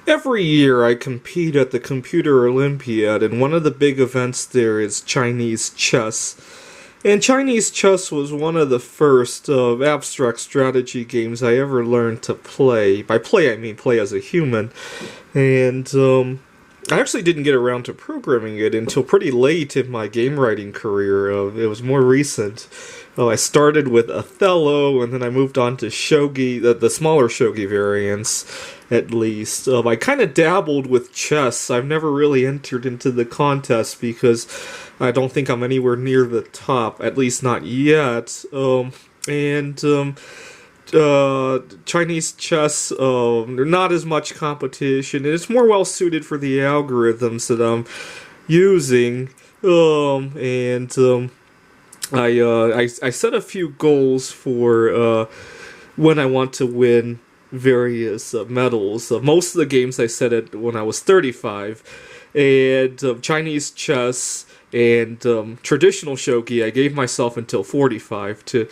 Every year I compete at the Computer Olympiad, and one of the big events there is Chinese chess. And Chinese chess was one of the first of abstract strategy games I ever learned to play. By play, I mean play as a human. And I actually didn't get around to programming it until pretty late in my game writing career. It was more recent. I started with Othello, and then I moved on to Shogi, the smaller Shogi variants, at least. I kind of dabbled with chess. I've never really entered into the contest because I don't think I'm anywhere near the top, at least not yet. Chinese chess, not as much competition, and it's more well suited for the algorithms that I'm using. I set a few goals for when I want to win various medals. Most of the games I set it when I was 35, and Chinese chess and traditional shogi I gave myself until 45 to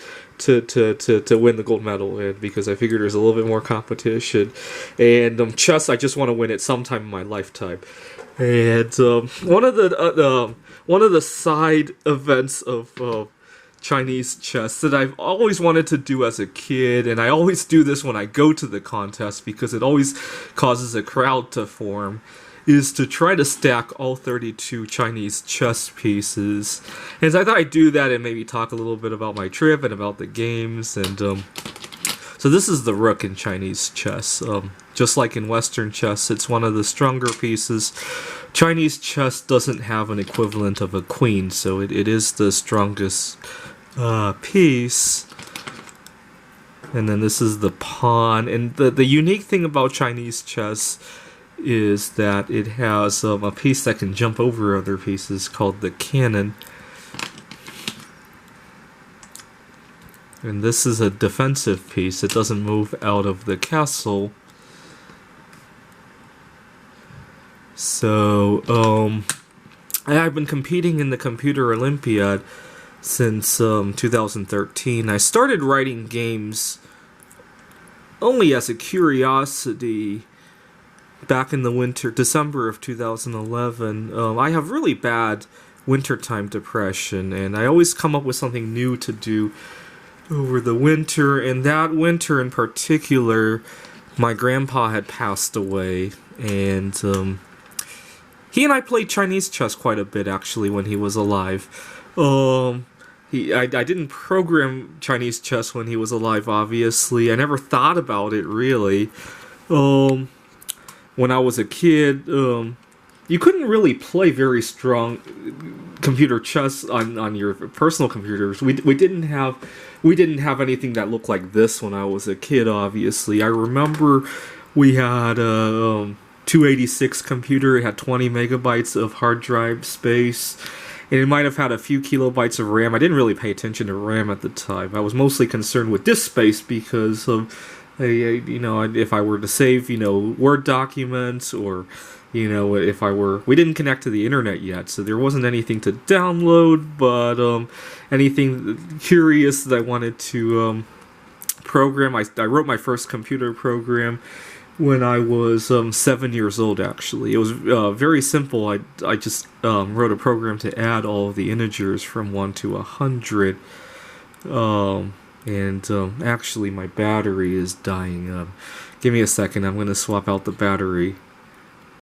win the gold medal, and because I figured there's a little bit more competition. And chess, I just want to win it sometime in my lifetime. And one of the side events of Chinese chess that I've always wanted to do as a kid, and I always do this when I go to the contest because it always causes a crowd to form, is to try to stack all 32 Chinese chess pieces. And so I thought I'd do that and maybe talk a little bit about my trip and about the games. And so this is the rook in Chinese chess. Just like in Western chess, it's one of the stronger pieces. Chinese chess doesn't have an equivalent of a queen, so it is the strongest piece. And then this is the pawn. And the unique thing about Chinese chess is that it has a piece that can jump over other pieces called the cannon. And this is a defensive piece. It doesn't move out of the castle. So, I've been competing in the Computer Olympiad since 2013. I started writing games only as a curiosity back in the winter, December of 2011. I have really bad wintertime depression, and I always come up with something new to do over the winter. And that winter in particular, my grandpa had passed away, and he and I played Chinese chess quite a bit, actually, when he was alive. I didn't program Chinese chess when he was alive, obviously. I never thought about it, really. When I was a kid, you couldn't really play very strong computer chess on your personal computers. We didn't have anything that looked like this when I was a kid, obviously. I remember we had a 286 computer. It had 20 megabytes of hard drive space, and it might have had a few kilobytes of RAM. I didn't really pay attention to RAM at the time. I was mostly concerned with disk space because if I were to save, Word documents, or, we didn't connect to the internet yet, so there wasn't anything to download, but anything curious that I wanted to program. I wrote my first computer program when I was 7 years old, actually. It was very simple. I just wrote a program to add all of the integers from 1 to 100. Actually, my battery is dying. Give me a second. I'm going to swap out the battery.